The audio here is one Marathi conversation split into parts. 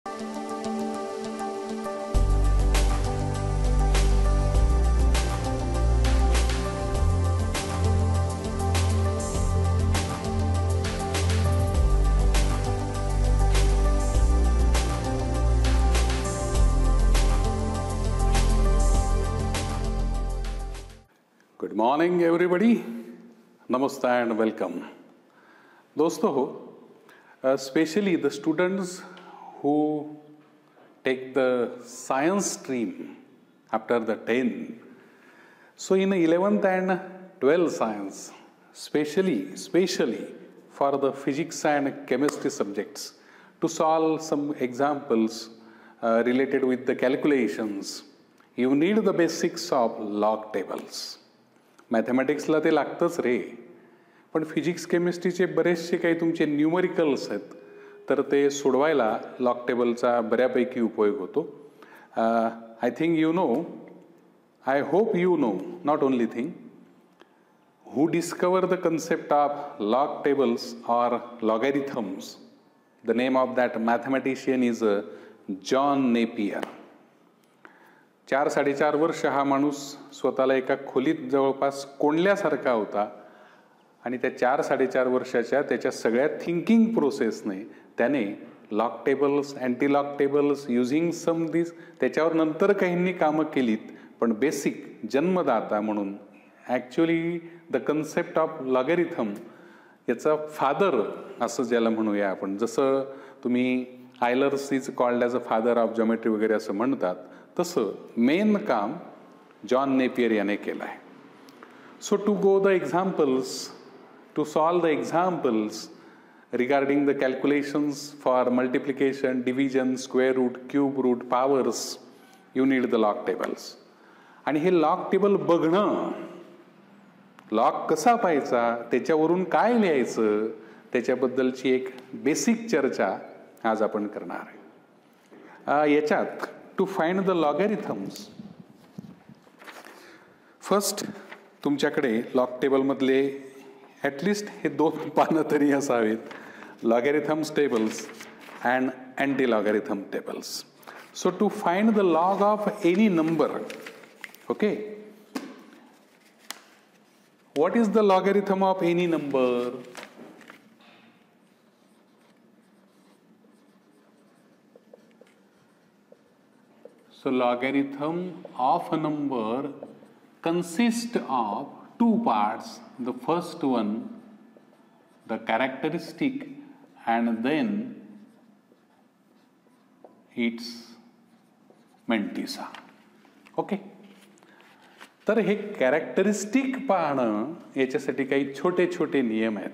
Good morning everybody. Namaste and welcome. दोस्तों, especially the students who take the science stream after the 10. So in 11th and 12th science, especially for the physics and chemistry subjects, to solve some examples related with the calculations, you need the basics of log tables. मॅथमॅटिक्सला ते लागतंच रे, पण फिजिक्स केमिस्ट्रीचे बरेचसे काही तुमचे न्यूमरिकल्स आहेत, तर ते सोडवायला लॉग टेबलचा बऱ्यापैकी उपयोग होतो. I think you know, I hope you know, not only thing, who discovered the concept of log tables or logarithms. The name of that mathematician is John Napier. 4-4.5 वर्ष हा माणूस स्वतःला एका खोलीत जवळपास कोंडल्यासारखा होता आणि त्या 4-4.5 वर्षाच्या त्याच्या सगळ्या थिंकिंग प्रोसेसने त्याने log tables, anti log tables using some this, त्याच्यावर नंतर काहींनी कामं केलीत, पण बेसिक जन्मदाता म्हणून actually the concept of logarithm याचा फादर असं ज्याला म्हणूया आपण. जसं तुम्ही Euler's is called as a father of geometry वगैरे असं म्हणतात, तसं मेन काम जॉन नेपियर याने केलं आहे. So to go the examples, to solve the examples regarding the calculations for multiplication, division, square root, cube root, powers, you need the log tables. आणि हे लॉग टेबल बघणं, लॉग कसा पाहायचा, त्याच्यावरून काय लिहायचं, त्याच्याबद्दलची एक बेसिक चर्चा आज आपण करणार आहे. याच्यात to find the logarithms, first तुमच्याकडे लॉग टेबलमधले ॲटलिस्ट हे 2 पानं तरी असावेत, logarithms tables and anti logarithm tables. So to find the log of any number, okay, what is the logarithm of any number? So logarithm of a number consists of 2 parts. The first one, the characteristic, and then its mantissa. Okay. तर हे कॅरेक्टरिस्टिक पाहणं, याच्यासाठी काही छोटे छोटे नियम आहेत.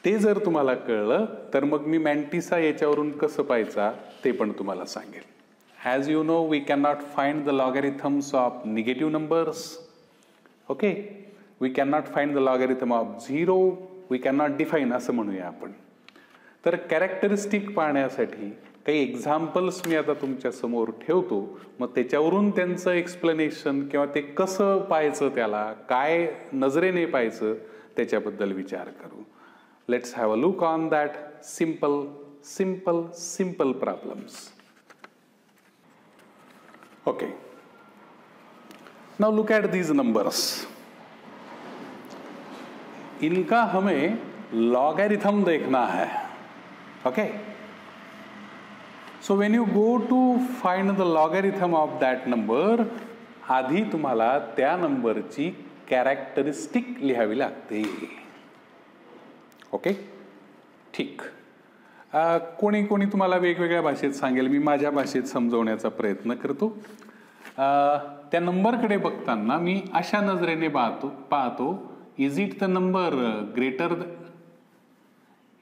ते जर तुम्हाला कळलं तर मग मी मॅन्टिसा याच्यावरून कसं पाहायचा ते पण तुम्हाला सांगेल. As you know, we can not find the logarithms of negative numbers. Okay, we can not find the logarithm of 0, we can not define असं म्हणूया आपण. तर कॅरेक्टरिस्टिक पाहण्यासाठी काही एक्झाम्पल्स मी आता तुमच्या समोर ठेवतो, मग त्याच्यावरून त्यांचं एक्सप्लेनेशन किंवा ते कसं पाहायचं, त्याला काय नजरेने पाहायचं, त्याच्याबद्दल विचार करू. Let's have a look on that simple simple simple problems. Okay, now look at these numbers. इनका हमें लॉगैरिथम देखना है. Okay, so when you go to find the logarithm of that number, आधी तुम्हाला त्या नंबरची कॅरेक्टरिस्टिक लिहावी लागते. ओके, ठीक. कोणी कोणी तुम्हाला वेगवेगळ्या भाषेत सांगेल, मी माझ्या भाषेत समजवण्याचा प्रयत्न करतो. त्या नंबरकडे बघताना मी अशा नजरेने पाहतो, is it the number greater,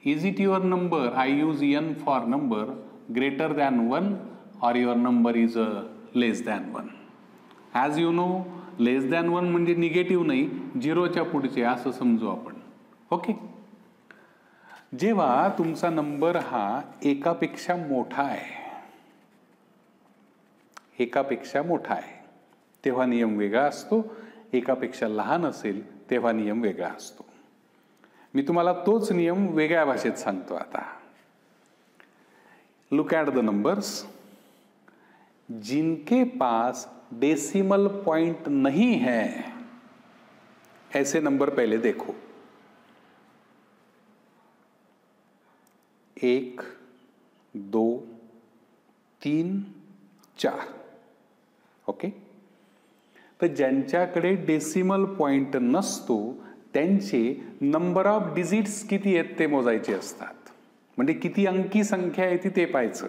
is it your number, I use n for number, greater than 1 or your number is less than 1. As you know, less than 1 म्हणजे निगेटिव्ह नाही, 0च्या पुढचे असं समजू आपण. ओके, जेव्हा तुमचा नंबर हा एकापेक्षा मोठा आहे, एकापेक्षा मोठा आहे तेव्हा नियम वेगळा असतो, एकापेक्षा लहान असेल तेव्हा नियम वेगळा असतो. मी तुम्हाला तोच नियम वेगळ्या भाषेत सांगतो. आता लुक एट द नंबर्स, जिनके पास डेसिमल पॉइंट नहीं है ऐसे नंबर पहले देखो। 1, 2, 3, 4। ओके, तर ज्यांच्याकडे डेसिमल पॉइंट नसतो त्यांचे नंबर ऑफ डिजिट्स किती आहेत ते मोजायचे असतात, म्हणजे किती अंकी संख्या आहे ती ते पाहायचं।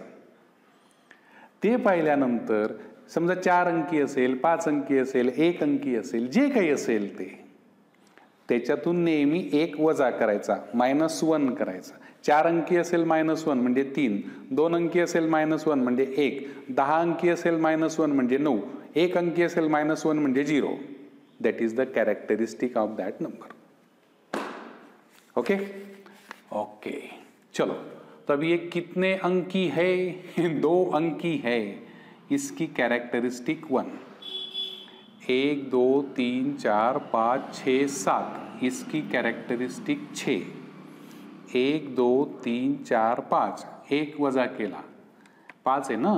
ते पाहिल्यानंतर समजा 4 अंकी असेल, 5 अंकी असेल, 1 अंकी असेल, जे काही असेल ते त्याच्यातून नेहमी 1 वजा करायचा, -1 करायचा। 4 अंकी असेल -1 म्हणजे 3, 2 अंकी असेल -1 म्हणजे 1, 10 अंकी असेल -1 म्हणजे 9, 1 अंकी असेल -1 म्हणजे 0। That is the characteristic of that number. Okay okay, चलो, तो अब ये कितने अंकी है? 2 अंकी है। इसकी कैरेक्टरिस्टिक 1, 1, 2, 3, 4, 5, 6, 7। इसकी कैरेक्टरिस्टिक 6, 1, 2, 3, 4, 5, 1 वजा केला 5 है ना,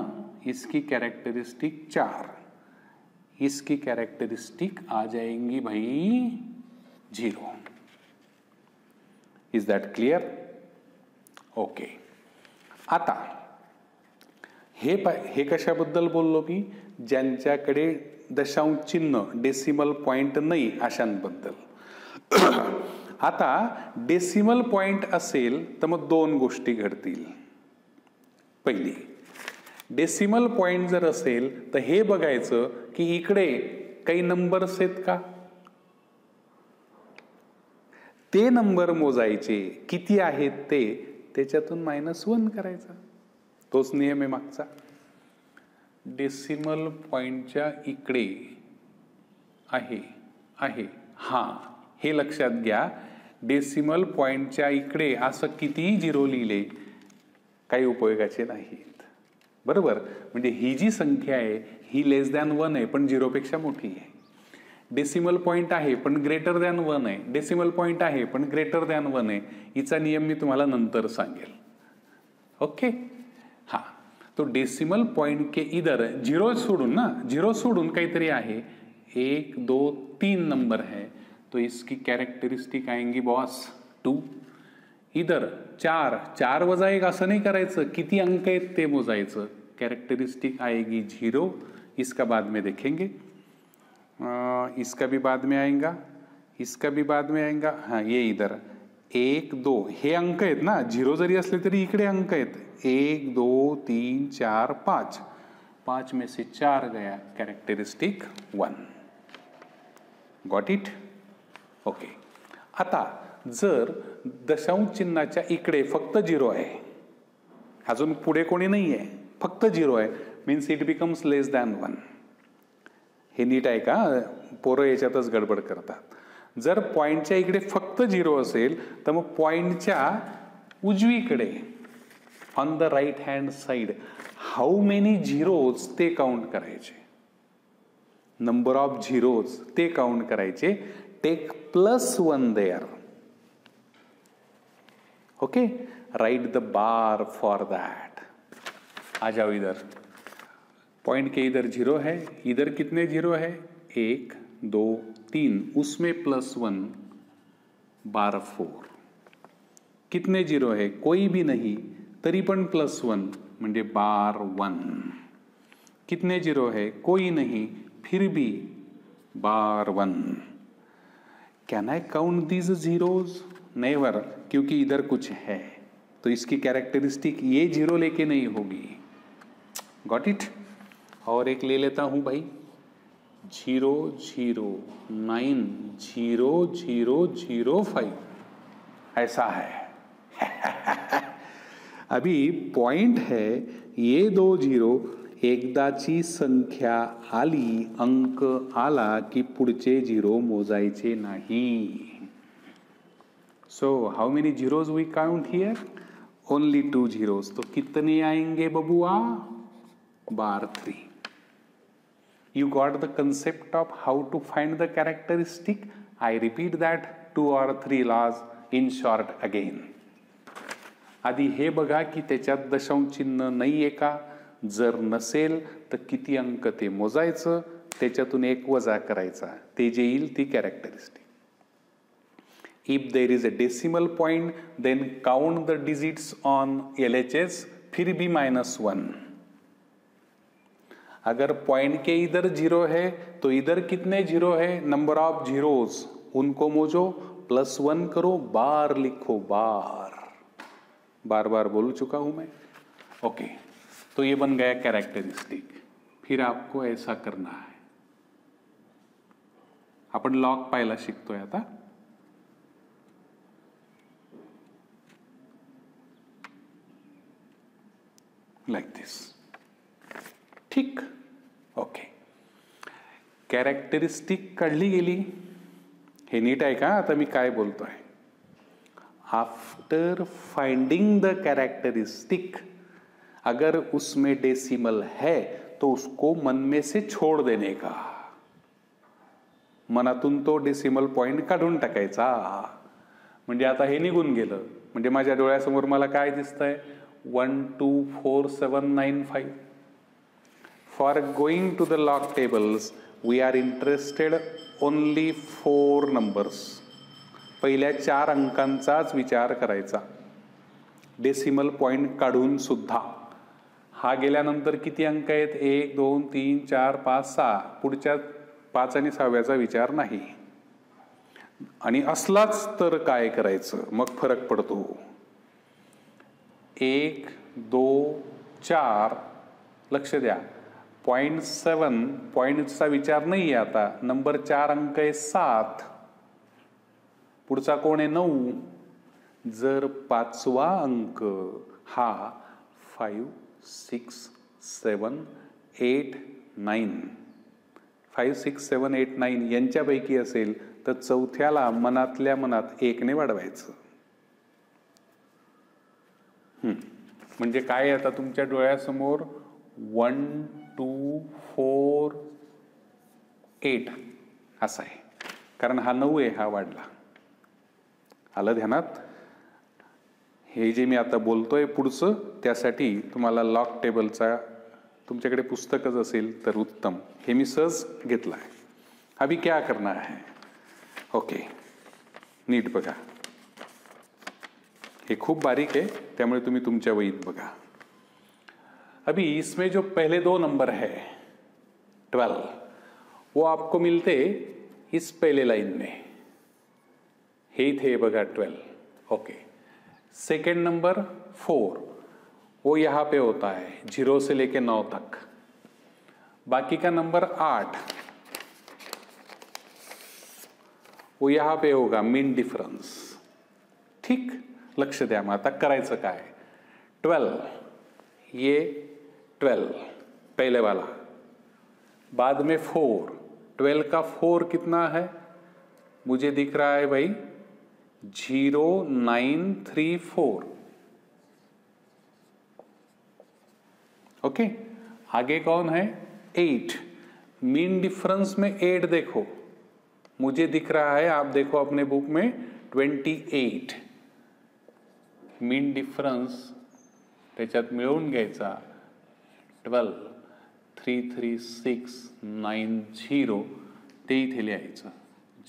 इसकी कैरेक्टरिस्टिक 4, इसकी कैरेक्टरिस्टिक आ जाएंगी भाई 0। Is that clear? ओके, आता हे कशाबद्दल बोललो मी? ज्यांच्याकडे दशांश चिन्ह डेसिमल पॉइंट नाही अशांबद्दल। आता डेसिमल पॉइंट असेल तर मग 2 गोष्टी घडतील। पहिली, डेसिमल पॉइंट जर असेल तर हे बघायचं की इकडे काही नंबर्स आहेत का, ते नंबर मोजायचे, किती आहेत ते, त्याच्यातून -1 करायचा। तोच नियम आहे मागचा। डेसिमल पॉइंटच्या इकडे आहे हा, हे लक्षात घ्या। डेसिमल पॉइंटच्या इकडे असं कितीही 0 लिहिले काही उपयोगाचे नाहीत, बरोबर? म्हणजे ही जी संख्या आहे ही <1 आहे पण 0 पेक्षा मोठी आहे। डेसिमल पॉइंट आहे पण <1 आहे, डेसिमल पॉइंट आहे पण <1 आहे। हिचा नियम मी तुम्हाला नंतर सांगेल। ओके, हाँ, तो डेसिमल पॉइंट के इधर 0 छोड़ून ना, 0 छोड़ून काहीतरी आहे, 1, 2, 3 नंबर है, तो इसकी कैरेक्टरिस्टिक आएंगी बॉस 2। इधर 4 वजा 1 असं नाही करायचं, किती अंक आहेत ते मोजायचं। कैरेक्टरिस्टिक आएगी 0, इसका बाद में देखेंगे, इसका भी बाद में आएगा, इसका भी बाद में आएगा। हाँ, ये इधर 1, 2 हे अंक आहेत ना, 0 जरी असले तरी इकडे अंक आहेत, 1, 2, 3, 4, 5, 5 में से 4 गया, कैरेक्टरिस्टिक 1। Got it? ओके, आता जर दशांश चिन्हाच्या इकडे फक्त 0 आहे, अजून पुढे कोणी नाही आहे, फक्त 0 आहे, मीन्स इट बिकम्स <1। हे नीट आहे का? पोरं याच्यातच गडबड करतात। जर पॉइंटच्या इकडे फक्त 0 असेल तर मग पॉइंटच्या उजवीकडे on the right hand side how many zeros ते काउंट करायचे, नंबर ऑफ झिरोज ते काउंट करायचे। Take +1 there. Okay, write the bar for that. आ जाओ इधर, पॉइंट के इधर 0 है, इधर कितने 0 है? 1, 2, 3, उसमें +1, 12, 4। कितने 0 है? कोई भी नहीं, तरी पण +1 म्हणजे 12, 1। कितने 0 है? कोई नहीं, फिर भी 12, 1। Can I count these zeros? Never, क्योंकि इधर कुछ है, तो इसकी कैरेक्टरिस्टिक ये 0 लेके नहीं होगी। Got it? और एक ले लेता हूं भाई, 0, 0, 9, 0, 0, 0, 5, ऐसा है। अभी पॉइंट है ये 2 0, एकदाची संख्या आली, अंक आला की पुढचे 0 मोजायचे नाही। So how many zeros we count here? Only 2 zeros। तो कितने आएंगे बबुआ? बार 3। You got the concept of how to find the characteristic? I repeat that 2 or 3 laws in short again। आधी हे बघा की त्याच्यात दशांश चिन्ह नाहीये का, जर नसेल तर किती अंक ते मोजायचं, त्याच्यातून एक वजा करायचा, ते जे येईल ती characteristic. If there is a decimal point then count the digits on LHS, फिर भी -1. अगर पॉइंट के इधर 0 है तो इधर कितने 0 है, नंबर ऑफ जीरोस, उनको मोजो, +1 करो, बार लिखो, बार बार बोल चुका हूं मैं. ओके, तो ये बन गया कैरेक्टरिस्टिक. फिर आपको ऐसा करना है. आपण लॉग पाहायला शिकतोय आता. लाइक दिस. ठीक. ओके, कॅरेक्टरिस्टिक काढली गेली. हे नीट आहे का आता मी काय बोलतोय. आफ्टर फाइंडिंग द कैरेक्टरिस्टिक, अगर उसमें डेसिमल है तो उसको मन में से छोड़ देने का. मनातून तो डेसिमल पॉइंट काढून टाकायचा. म्हणजे आता हे निघून गेलं, म्हणजे माझ्या डोळ्यासमोर मला काय दिसतंय, 1 2 4 7 9 5. For going to the log tables we are interested only 4 numbers. पहिल्या 4 अंकांचाच विचार करायचा, डेसिमल पॉइंट काढून सुद्धा. हा गेल्यानंतर किती अंक आहेत, 1 2 3 4 5 6. पुढच्या 5 आणि 6व्याचा विचार नाही. आणि असलाच तर काय करायचं, मग फरक पडतो. 1 2 4, लक्ष द्या, 0.7 पॉइंटचा विचार नाही आहे आता. नंबर 4 अंक आहे 7, पुढचा कोण आहे 9. जर 5वा अंक हा 5 6 7 8 9 5 6 7 8 9 यांच्यापैकी असेल तर चौथ्याला मनातल्या मनात 1 ने वाढवायचं. म्हणजे काय आता तुमच्या डोळ्यासमोर 1 2 4 8 असा आहे, कारण हा 9 आहे, हा वाढला. आलं ध्यानात. हे जे मी आता बोलतोय पुढचं, त्यासाठी तुम्हाला लॉग टेबलचा तुमच्याकडे पुस्तकच असेल तर उत्तम. हे मी सहज घेतलं आहे. अभी क्या करना है. ओके, नीट बघा. ये खूब बारीक है, त्यामुळे तुम्ही तुमच्या वहीत बघा. अभी इसमें जो पहले 2 नंबर है 12, वो आपको मिलते इस पहले लाइन में. हे थे बघा 12. ओके, सेकेंड नंबर 4, वो यहां पे होता है 0 से लेके 9 तक. बाकी का नंबर 8 वो यहां पे होगा मीन डिफरेंस. ठीक, लक्ष द्या. मग आता करायचं काय. 12, ये 12 पहले वाला, बाद में 4. 12 का 4 कितना है, मुझे दिख रहा है भाई 0 9 3 4. ओके, आगे कौन है 8. मीन डिफरेंस में 8 देखो, मुझे दिख रहा है, आप देखो अपने बुक में 28. मीन डिफरन्स त्याच्यात मिळवून घ्यायचा. 12 3 3 6 9 0, ते इथे लिहायचं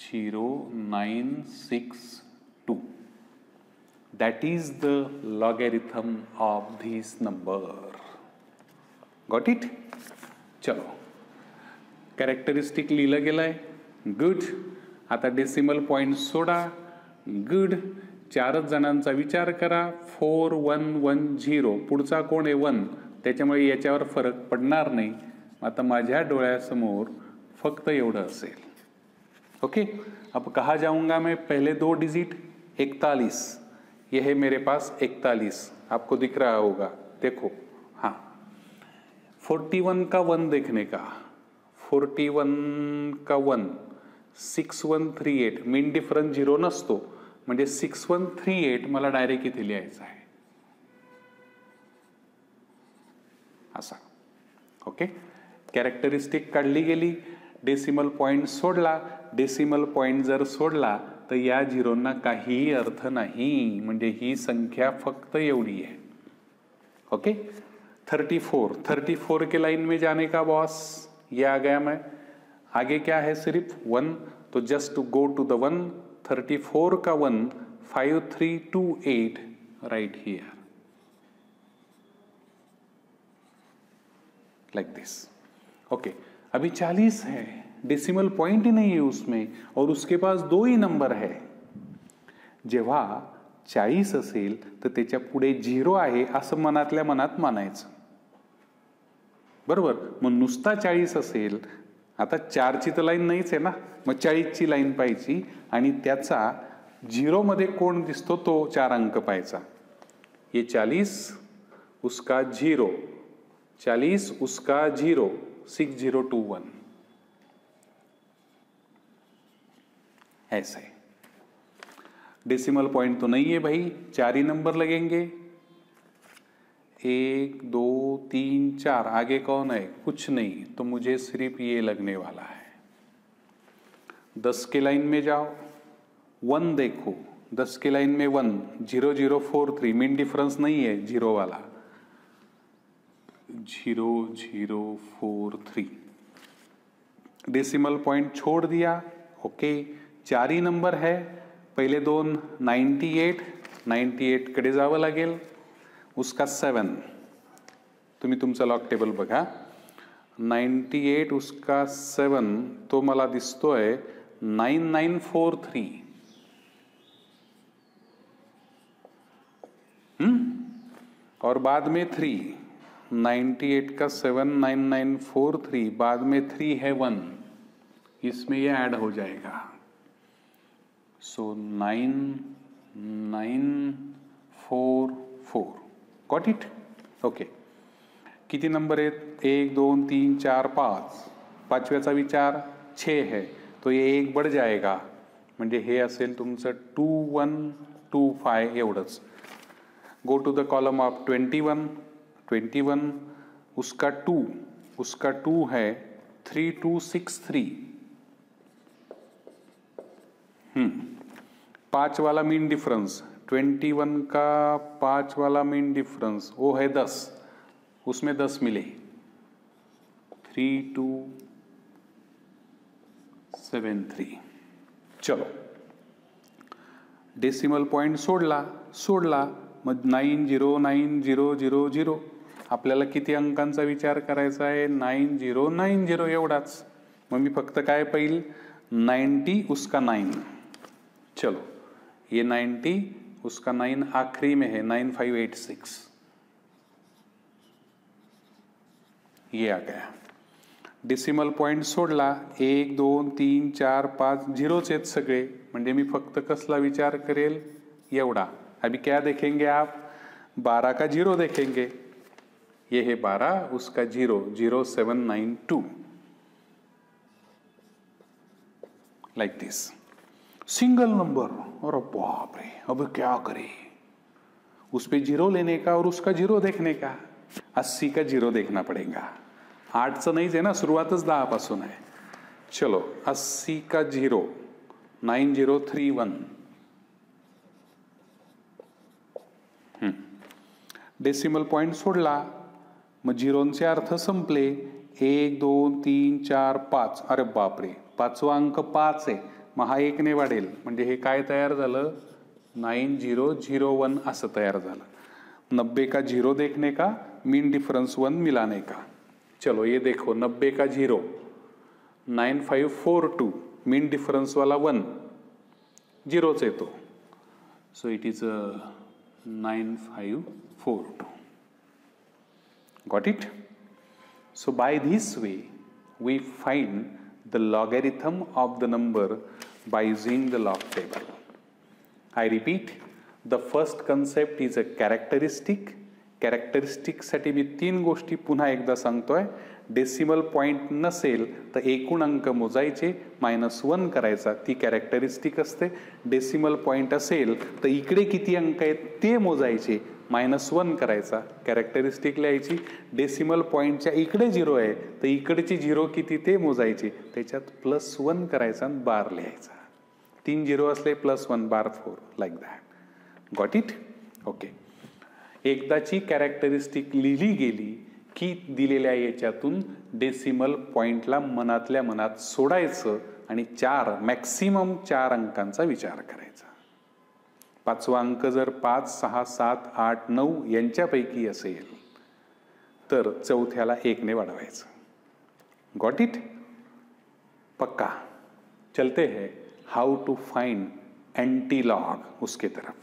0 9 6 2. That is the logarithm of this number. Got it. चलो, कॅरेक्टरिस्टिक लिहिलं गेलंय. गुड. आता डेसिमल पॉइंट सोडा. गुड. 4 जणांचा विचार करा. 4 1 1 0, पुढचा कोण आहे 1, त्याच्यामुळे याच्यावर फरक पडणार नाही. आता माझ्या डोळ्यासमोर फक्त एवढं असेल. ओके, अब कहाँ जाऊंगा मैं. पहले 2 डिजिट 41, ये है मेरे पास 41, आपको दिख रहा होगा, देखो. हाँ, 41 का 1 देखने का. 41 का 1 6138. मीन डिफरन्स 0 नसतो, म्हणजे 6138 मला डायरेक्ट इथे लिहायचं आहे असा. ओके, कॅरेक्टरिस्टिक काढली गेली. डेसिमल पॉइंट सोडला. डेसिमल पॉइंट जर सोडला तर या झिरोंना काहीही अर्थ नहीं, म्हणजे ही संख्या फक्त एवढी है। ओके, 34 के लाइन में जाने का बॉस, ये आ गया मैं। आगे क्या है, सिर्फ 1, तो just to go to the 1, 34 का 1, 5328 right here, like this. Okay, अभी 40 है, डेसिमल पॉइंट ही नहीं है उसमें, और उसके पास 2 ही नंबर है। जेव्हा 40 असेल तर त्याच्या पुढे 0 आहे असं मनातल्या मनात मानायचं, बरोबर। मग नुसता 40 असेल, आता 4 ची तर लाईन नाहीच आहे ना, मग 40 ची लाईन पाहिजे आणि त्याचा 0 मध्ये कोण दिसतो तो 4 अंक पाहायचा। ये 40 उसका 0, 40 उसका 0, 6021 ऐसे। डेसिमल पॉइंट तो नहीं है भाई, 4 ही नंबर लगेंगे, 1 2 3 4, आगे कौन है, कुछ नहीं, तो मुझे सिर्फ ये लगने वाला है। 10 के लाइन में जाओ, 1 देखो, 10 के लाइन में 1, 0043, मीन डिफरेंस नहीं है 0 वाला, 0043, डेसिमल पॉइंट छोड़ दिया। ओके, 4 ही नंबर है, पहिले 2 98 कडे जावं लागेल, उसका 7, तुम्ही तुमचा लॉक टेबल बघा, 98 उसका 7, तो मला दिसतोय 9943, और बाद में 3, 98 का 7, 9943, बाद में 3 है 1, इसमें ये ऐड हो जाएगा, सो 9944, गॉट इट। ओके, किती नंबर आहेत, 1 2 3 4 5, पाचव्याचा विचार 6 है, तो ये 1 बढ़ जाएगा, म्हणजे हे असेल तुमचं 2125 एवढंच। Go to the column of 21, उसका 2 है 3263, 5 वाला मीन डिफरेंस, 21 का 5 वाला मीन डिफरेंस वो है 10, उसमें 10 मिले, 3273। चलो, डेसिमल पॉइंट सोडला, मग 909000, आपल्याला किती अंकांचा विचार करायचा आहे, 9090 एवढाच। मग मी फक्त काय पाहिल, 90 उसका 9, चलो ये 90 उसका 9 आखिरी में है, 9586, ये आ गया। डेसिमल पॉइंट सोडला, 1 2 3 4 5 झिरोच आहेत सगळे, म्हणजे मी फक्त कसला विचार करेल, एवढा। अभी क्या देखेंगे आप, 12 का 0 देखेंगे, ये है 12, उसका 0, 0792, लाइक दिस, सिंगल नंबर। और बाप रे, अब क्या करें, उस पे 0 लेने का और उसका 0 देखने का, 80 का 0 देखना पड़ेगा, 8 नाहीच आहे ना, सुरुवातच 10 पासून आहे। चलो, 80 का 0, 9031, डेसिमल पॉइंट सोडला, मग झिरोंचे अर्थ संपले, 1 2 3 4 5, अरे बापरे, 5वा अंक 5 आहे, मग हा 1 ने वाढेल, म्हणजे हे काय तयार झालं, 9001 असं तयार झालं। 90 का 0 देखने का, मीन डिफरेंस 1 मिलाने का। चलो ये देखो, 90 का 0, 9542, मीन डिफरेंस वाला 1, 0च येतो, so it is 9542, got it. So by this way we find the logarithm of the number by using the log table. I repeat, the first concept is a characteristic. Characteristic साठी मी 3 गोष्टी पुन्हा एकदा सांगतोय। डेसिमल पॉइंट नसेल तर एकूण अंक मोजायचे, -1 करायचा, ती कॅरेक्टरिस्टिक असते। डेसिमल पॉइंट असेल तर इकडे किती अंक आहेत ते मोजायचे, -1 करायचा, कॅरेक्टरिस्टिक लिहायची। डेसिमल पॉइंटच्या इकडे 0 आहे तर इकडची 0 किती ते मोजायचे, त्याच्यात +1 करायचा आणि बार लिहायचा। 3 झिरो असले +1 बार 4 like that. Got it? Okay. एकदाची कॅरेक्टरिस्टिक लिहिली गेली की दिलेल्या याच्यातून डेसिमल पॉइंटला मनातल्या मनात सोडायचं आणि मॅक्सिमम 4 अंकांचा विचार करायचा. 5वा अंक जर 5, 6, 7, 8, 9 यांच्यापैकी असेल तर चौथ्याला 1 ने वाढवायचं. Got it? पक्का. चलते हैं हाउ टू फाइंड एंटीलॉग उसके तरफ.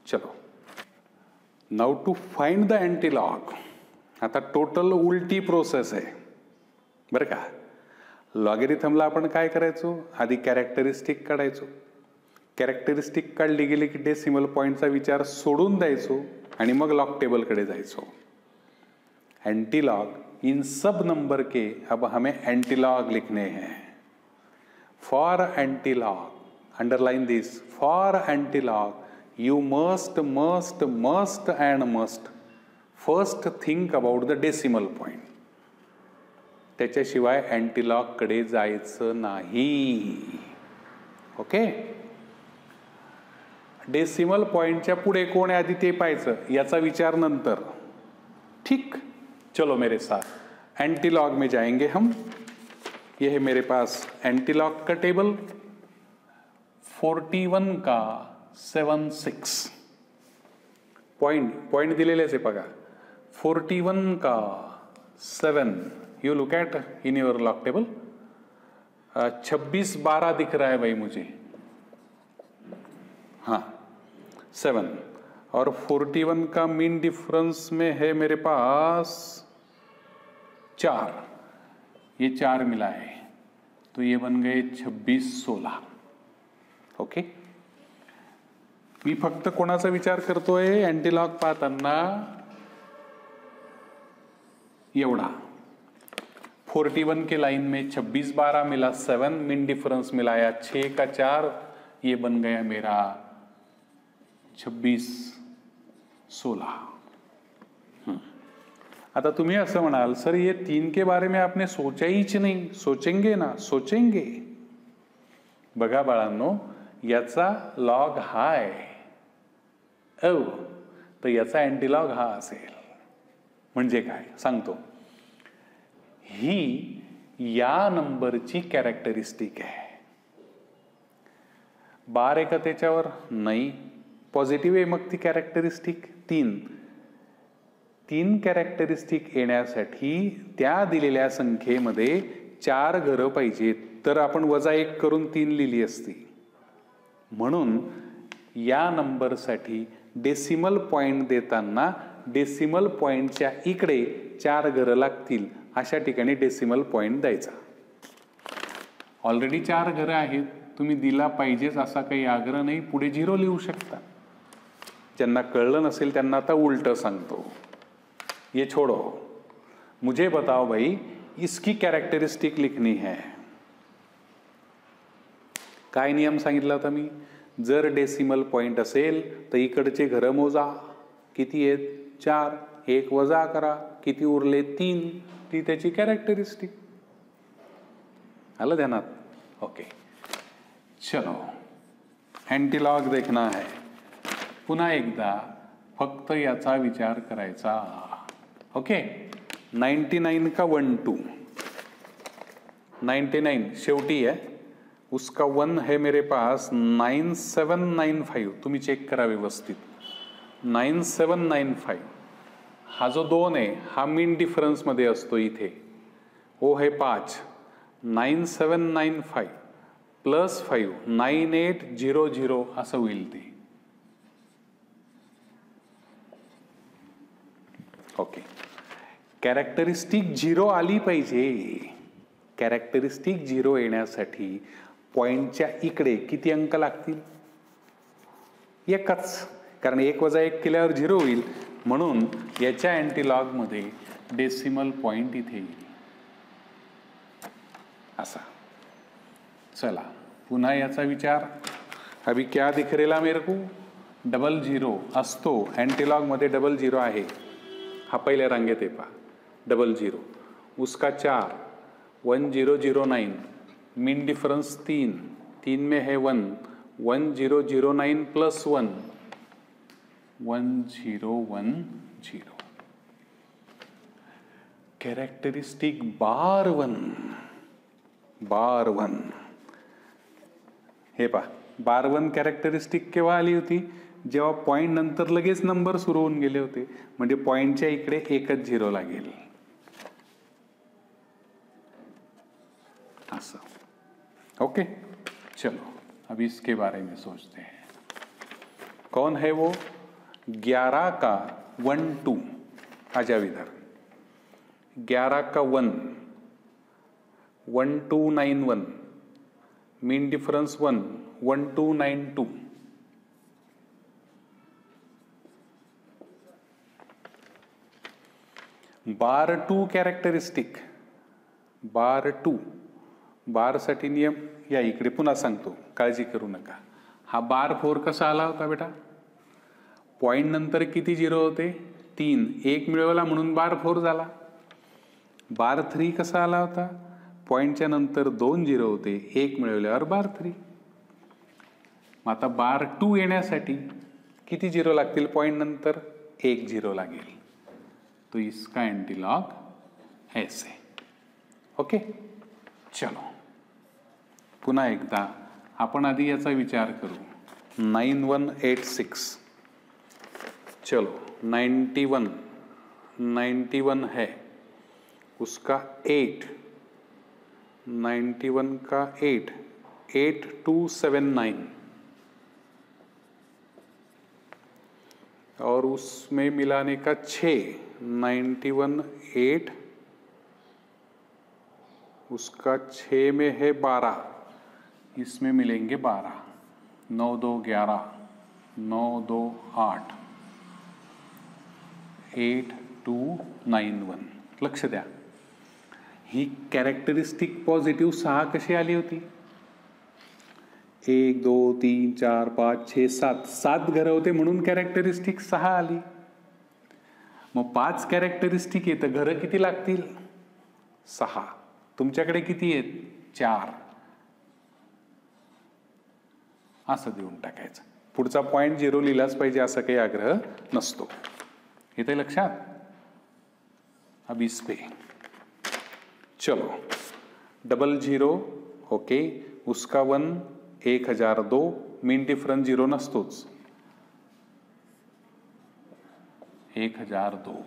चलो. Now to find the antilog. आता टोटल उलटी प्रोसेस आहे बरं का. लॉगॅरिथमला आपण काय करायचो, आधी कॅरेक्टरिस्टिक काढायचो. कॅरेक्टरिस्टिक काढली गेली की डेसिमल पॉइंटचा विचार सोडून द्यायचो आणि मग लॉग टेबलकडे जायचो. एंटीलॉग इन सब नंबर के अब हमें एंटीलॉग लिखने हैं. For antilog, underline this, for antilog you must first think about the decimal point. त्याच्याशिवाय एंटीलॉग कडे जायचं नाही. ओके. डेसिमल पॉइंटच्या पुढे कोण आहे आधी ते पाहायचं, याचा विचार नंतर. ठीक. चलो मेरे साथ एंटीलॉग में जाएंगे हम. ये है मेरे पास एंटीलॉग का टेबल. 41 का 7-6 पॉइंट दिलेले आहे बघा. 41 का 7, you look at in your log table. 26-12 दिख रहा है भाई मुझे. हाँ 7. और 41 का मीन डिफरेंस में है मेरे पास 4. ये 4 मिला है तो ये बन गए 26-16. ओके. मी फक्त कोणाचा विचार करतोय एंटीलॉग पाहताना, एवढा. 41 के लाइन में 26-12 मिला 7, मीन डिफरेंस मिलाया 6 का 4, ये बन गया मेरा 26-16. आता तुम्ही असं म्हणाल सर ये 3 के बारे में आपने सोचा हीच नाही. सोचेंगे ना, सोचेंगे. बघा बाळांनो, याचा लॉग हा आहे तर याचा एंटीलॉग हा असेल. म्हणजे काय सांगतो. ही या नंबरची कॅरेक्टरिस्टिक आहे. बार आहे का त्याच्यावर? नाही. पॉझिटिव्ह आहे मग ती कॅरेक्टरिस्टिक. 3 कॅरेक्टरिस्टिक येण्यासाठी त्या दिलेल्या संख्येमध्ये 4 घरं पाहिजेत, तर आपण -1 करून 3 लिहिली असती. म्हणून या नंबरसाठी डेसिमल पॉइंट देताना डेसिमल पॉइंटच्या इकडे 4 घरं लागतील अशा ठिकाणी डेसिमल पॉइंट द्यायचा. ऑलरेडी 4 घरं आहेत, तुम्ही दिला पाहिजेच असा काही आग्रह नाही. पुढे 0 लिहू शकता. ज्यांना कळलं नसेल त्यांना आता उलट सांगतो. ये छोड़ो, मुझे बताओ भाई इसकी कैरेक्टरिस्टिक लिखनी है. काय नियम सांगितला होता मी? जर डेसिमल पॉइंट असेल तर इकडचे घरं मोजा. किती आहेत? 4. 1 वजा करा, किती उरले? 3. ती त्याची कॅरेक्टरिस्टिक. आलं ध्यानात? ओके. चलो एंटीलॉग देखना है. पुन्हा एकदा फक्त याचा विचार करायचा. ओके. 99 का 1 2, 99 शेवटी है, उसका 1 है मेरे पास. 9795 तुम्ही चेक करा व्यवस्थित. 9795 हा जो 2 आहे हा मीन डिफरन्स मध्ये असतो इथे. ओ है 5. 9795 + 5 9800 असं होईल ते. ओके. कॅरेक्टरिस्टिक 0 आली पाहिजे. कॅरेक्टरिस्टिक 0 येण्यासाठी पॉइंटच्या इकडे किती अंक लागतील? 1च. कारण 1 वजा 1 केल्यावर 0 होईल. म्हणून याच्या एंटीलॉग मध्ये डेसिमल पॉइंट इथे येईल असा. चला पुन्हा याचा विचार. अभी क्या दिख रेला मेरे को? 00 असतो एंटीलॉग मध्ये. 00 आहे. हा पहिल्या रांगेत आहे पहा. 00 उसका 4. 1009 मीन डिफरेंस 3 में है 1. 1009 प्लस 1 1010. कॅरेक्टरिस्टिक बार 1 हे पहा, बार 1 कॅरेक्टरिस्टिक केव्हा आली होती? जेव्हा पॉइंट नंतर लगेच नंबर सुरू होऊन गेले होते, म्हणजे पॉइंटच्या इकडे एकच झिरो लागेल असं. ओके, चलो अब इसके बारे में सोचते हैं. कौन है वो? 11 का 1 2. आ जाओ इधर. 11 का 1 1291, मीन डिफरेंस 1 1292. बार 2 कॅरेक्टरिस्टिक, बार 2. बार साठी नियम या इकडे पुन्हा सांगतो, काळजी करू नका. हा बार 4 कसा आला होता बेटा? पॉइंट नंतर किती झिरो होते? 3. 1 मिळवला म्हणून बार 4 झाला. बार 3 कसा आला होता? पॉइंटच्या नंतर 2 झिरो होते, 1 मिळवल्यावर बार 3. मग आता बार 2 येण्यासाठी किती झिरो लागतील? पॉइंट नंतर 1 झिरो लागेल. तो इसका एंटीलॉग ऐसे. ओके, चलो पुन्हा एकदा आपण आधी याचा विचार करू. 9186. चलो 91 है, उसका 8, 91 का 8 8279, और उसमें मिलाने का 6 91 8, उसका 6 में है 12, इसमें मिलेंगे 12. 9 2 11, 9 2 8, 8291. लक्ष द्या, ही कॅरेक्टरिस्टिक पॉझिटिव्ह 6 कशी आली होती? 1 2 3 4 5 6 7 7 घरं होते म्हणून कॅरेक्टरिस्टिक 6 आली. मग 5 कॅरेक्टरिस्टिक आहे तर घरं किती लागतील? 6. तुमच्याकडे किती आहेत? 4. असं देऊन टाकायचं. पुढचा पॉइंट 0 लिहिलाच पाहिजे असं काही आग्रह नसतो. येते लक्षात? अब इस पे चलो 00, ओके, उसका 1 1002, मीन डिफरन्स 0 नसतोच. 1002.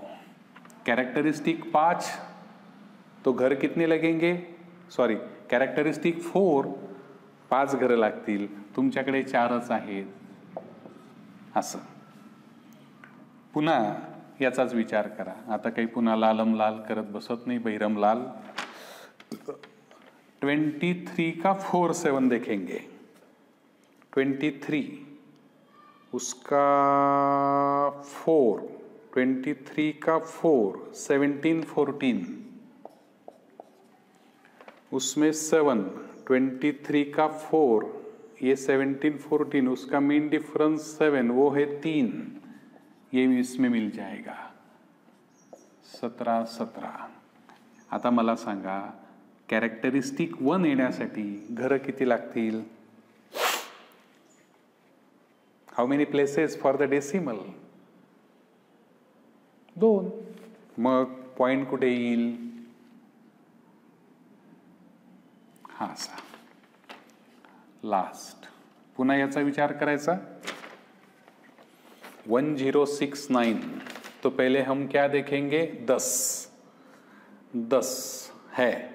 कॅरेक्टरिस्टिक 5, तो घर कितने लगेंगे? सॉरी, कॅरेक्टरिस्टिक 4, 5 घरं लागतील. तुमच्याकडे 4च आहेत. असं पुन्हा याचाच विचार करा. आता काही पुन्हा लालम लाल करत बसत नाही, बहिरम लाल. 23 का 4 7 देखेंगे. 23, उसका 4, 23 का 4 17 14, उसमें 7, 23 का 4, ये 17 14, उसका मीन डिफरेंस 7, वो है 3, ये भी इसमें मिल जाएगा. 17 17. आता मला सांगा, कॅरेक्टरिस्टिक 1 येण्यासाठी घरं किती लागतील? How many places for the decimal? 2. मग पॉइंट कुठे येईल? हा असा लास्ट. पुन्हा याचा विचार करायचा. 1069, तो पहले हम क्या देखेंगे? 10 है,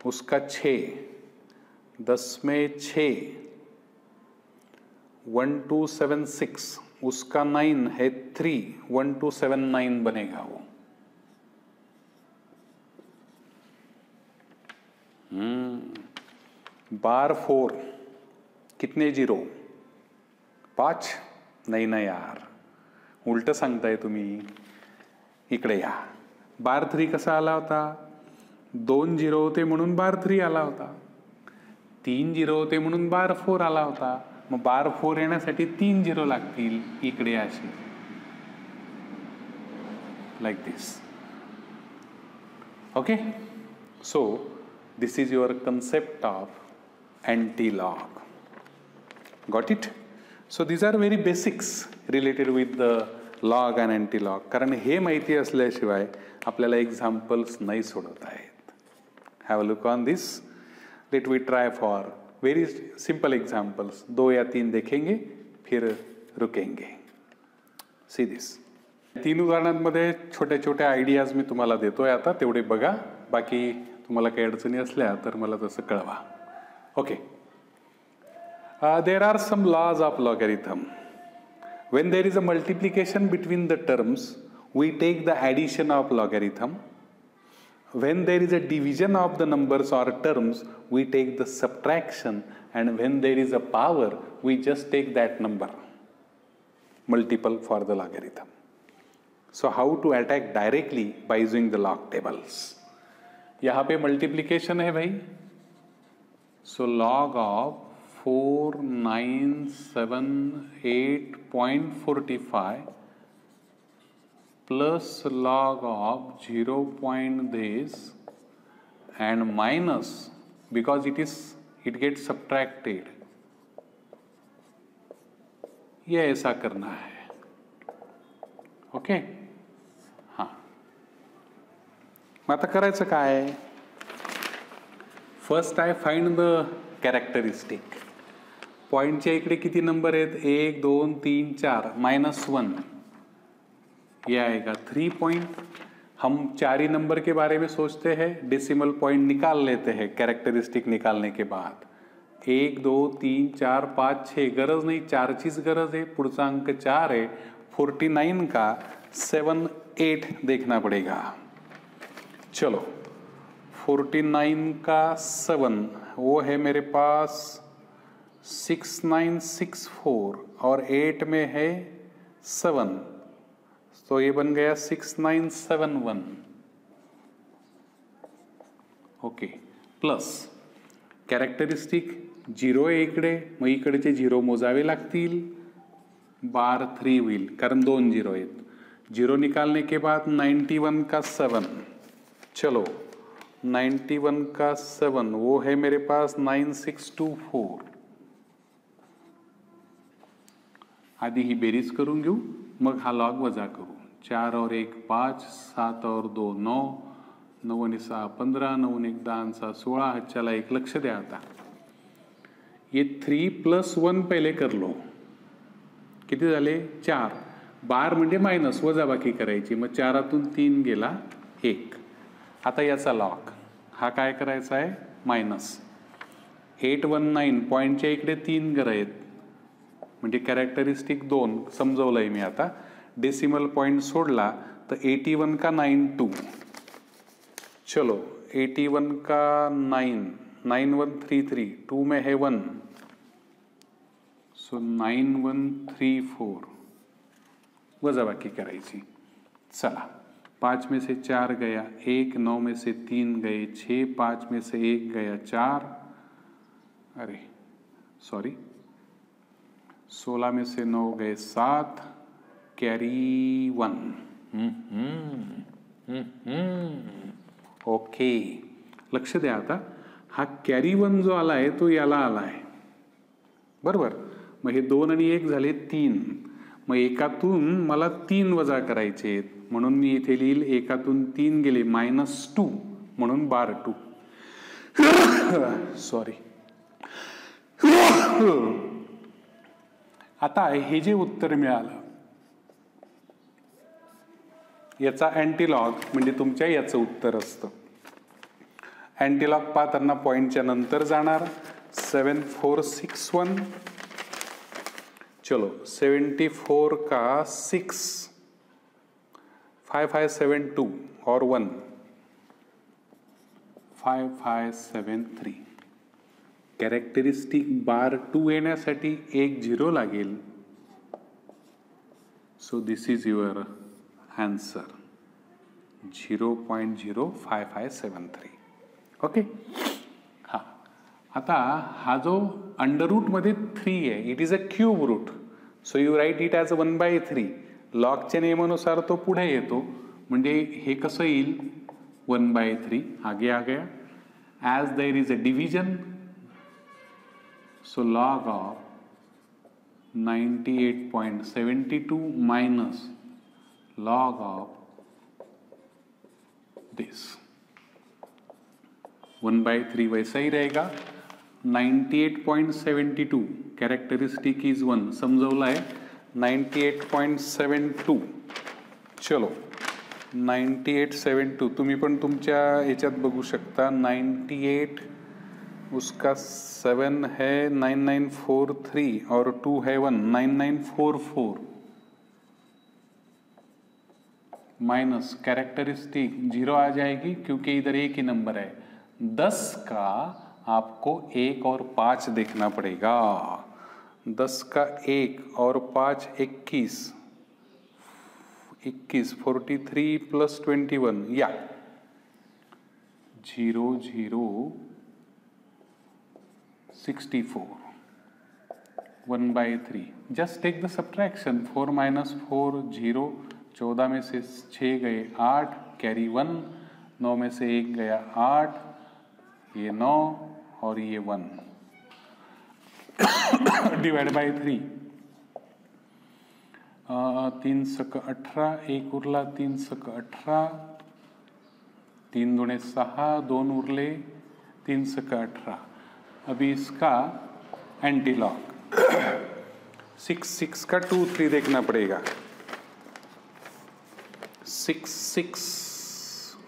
उसका 6, 10 में 6, 1276, उसका 9 है 3, 1279 बनेगा वो. बार 4 कितने 0? 5? नाही ना यार, उलट सांगताय तुम्ही. इकडे या. बार 3 कसा आला होता? 2 0 होते म्हणून बार 3 आला होता. 3 0 होते म्हणून बार 4 आला होता. मग बार 4 येण्यासाठी 3 0 लागतील. इकडे अशी, like this. Okay, so this is your concept of anti-log. Got it? So these are very basics related with the log and anti-log. कारण हे माहिती असल्याशिवाय आपल्याला एक्झाम्पल्स नाही सोडवता येत. Have a look on this. Let we try for very simple examples. 2 या 3 देखेंगे फिर रुकेंगे. See this. 3 उदाहरणांमध्ये छोट्या छोट्या आयडियाज मी तुम्हाला देतोय आता, तेवढे बघा. बाकी तुम्हाला काही अडचणी असल्या तर मला तसं कळवा. Okay. There are some laws of logarithm. When there is a multiplication between the terms, we take the addition of logarithm. When there is a division of the numbers or terms, we take the subtraction, and when there is a power, we just take that number, multiple for the logarithm. So how to attack directly by using the log tables? यहाँ पे multiplication है भाई. So log of 4978.45 plus log of 0. this and minus, because it gets subtracted. ये ऐसा करना है. ओके. हाँ, मग आता करायचं काय? First I find the characteristic. पॉइंटच्या इकडे किती नंबर आहेत? 1 2 3 4 -1 ये आएगा 3 पॉइंट. हम 4 ही नंबर के बारे में सोचते हैं, डेसिमल पॉइंट निकाल लेते हैं कैरेक्टरिस्टिक निकालने के बाद. 1 2 3 4 5 6 गरज नहीं, 4 चीज गरज है. पुढचा अंक 4 है. 49 का 7 8 देखना पड़ेगा. चलो 49 का 7 वो है मेरे पास 6964 और 8 में है 7, तो ये बन गया 6971. ओके. प्लस कॅरेक्टरिस्टिक 0 आहे इकडे, मग इकडचे 0 मोजावे लागतील. बार 3 होईल कारण 2 0 आहेत. 0 निकालने के बाद 91 का 7. चलो 91 का 7 वो है मेरे पास 9624. आधी ही बेरीज करून घेऊ, मग हा लॉग वजा करू. 4 और 1 5, 7 और 2 9, 9 आणि 6 15, 9 आणि 1 10, 6 16. ह्याच्याला एक लक्ष द्या. आता ये 3 + 1 पहिले कर लो. किती झाले? 4. बार म्हणजे मायनस, वजाबाकी करायची. मग 4तून 3 गेला 1. आता याचा लॉग हा काय करायचा आहे? मायनस 819. पॉइंटच्या इकडे 3 घर आहेत म्हणजे कॅरेक्टरिस्टिक 2 समजवलंय मी. आता डेसिमल पॉइंट सोडला तर 81 का 92. चलो 81 का 9, 9133. 2 में है 1, सो 9134. वजाबाकी करायची. चला 5 में से 4 गया 1, 9 में से 3 गए 6, 5 में से 1 गया 4, अरे सॉरी 16 में से 9 गए 7, कैरी 1. ओके. लक्ष द्या. आता हा कॅरी 1 जो आला आहे तो याला आला आहे बरोबर. मग हे 2 आणि 1 झाले 3. मग एकातून मला 3 वजा करायचे, म्हणून मी इथे लिहिल 1तून 3 गेले -2 म्हणून बार 2. सॉरी. आता हे जे उत्तर मिळालं याचा अँटीलॉग म्हणजे तुमच्या याचं उत्तर असतं. अँटीलॉग पाहताना पॉइंटच्या नंतर जाणार. 7461. चलो 74 का 6, 5572 और 1, 5573. कॅरेक्टरिस्टिक बार 2 येण्यासाठी 1 0 लागेल. So this is your answer 0.05573. Okay. हा आता हा जो अंडर रूट मध्ये 3 आहे, it is a cube root, so you write it as 1/3. लॉगच्या नियमानुसार तो पुढे येतो, म्हणजे हे कसं येईल 1/3. आगे आ गया. As there is a division, so log of 98.72 minus log of this 1/3 वैसा ही रहेगा। 98.72 कैरेक्टरिस्टिक इज 1 समजवलं आहे 98.72। चलो 9872 तुम्ही पण तुमच्या याच्यात बघू शकता 98 उसका 7 है 9943 और 2 है 1 9944 माइनस कैरेक्टरिस्टिक 0 आ जाएगी क्योंकि इधर एक ही नंबर है। 10 का आपको 1 और 5 देखना पड़ेगा। 10 का 1 और 5 21 43 प्लस 21 या 0 0 64 1/3। Just take the subtraction 4 minus 4 0। 14 में से 6 गए 8 कैरी 1। 9 में से 1 गया 8 ये 9 और ये 1 डिवाइड बाय 3। 3 सक 18 1 उरला 3 सक 18 3 दुणे 6 2 उरले 3 सक 18। अभी इसका एंटीलॉग 6 का 2 3 देखना पड़ेगा। 6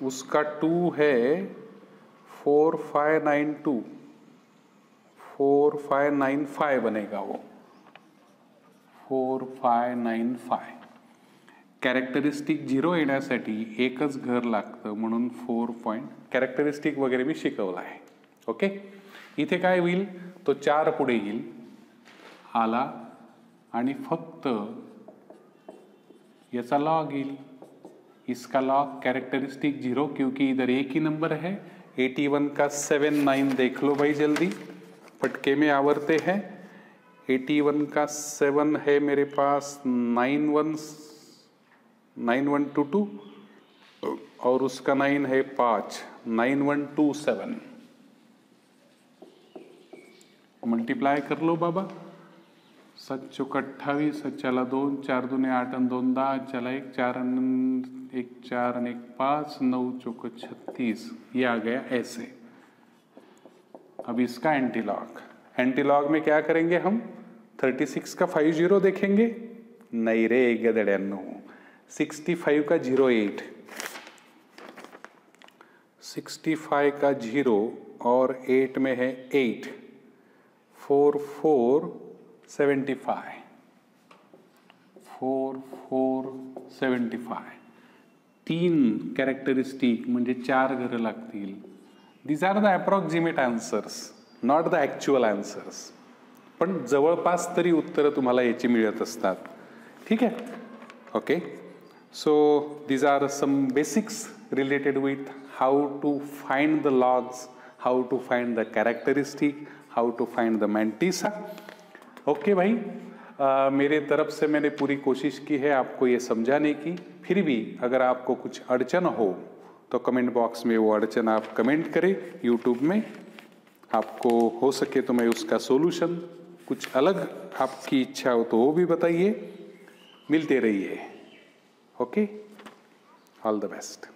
उसका 2 है 4592 4595 बनेगा वो 4595। कॅरेक्टरिस्टिक 0 येण्यासाठी एकच घर लागतं म्हणून 4 पॉइंट कॅरेक्टरिस्टिक वगैरे मी शिकवलं आहे। ओके इथे काय होईल तो 4 पुढे येईल आला आणि फक्त याचा लॉग येईल। इसका लॉग कैरेक्टरिस्टिक 0 क्योंकि इधर एक ही नंबर है। 81 का 7 9 देख लो भाई जल्दी फटके में आवरते हैं। 81 का 7 है मेरे पास 9122 और उसका 9 है 5 9127। मल्टीप्लाई कर लो बाबा। 7 चौक 28 सच्चाला 2 4 दूने 8 आणि 2 10 चला 1 4 1 4 1 5 9 चौक 36 ये आ गया ऐसे। अब इसका एंटीलॉग में क्या करेंगे हम 36 का 50 देखेंगे नहीं रे गदड़ियांनो। 65 का 08 65 का 0 और 8 में है 8 4475 4475। 3 कॅरेक्टरिस्टिक म्हणजे 4 घरं लागतील। These are the approximate answers not the actual answers पण जवळपास तरी उत्तरं तुम्हाला याची मिळत असतात। ठीक आहे okay so these are some basics related with how to find the logs how to find the characteristic how to find the mantissa. Okay भाई मेरे तरफ से मैंने पूरी कोशिश की है आपको ये समझाने की। फिर भी अगर आपको कुछ अड़चन हो तो कमेंट बॉक्स में वो अड़चन आप कमेंट करें यूट्यूब में। आपको हो सके तो मैं उसका सॉल्यूशन कुछ अलग आपकी इच्छा हो तो वो भी बताइए। मिलते रहिए। Okay all the best.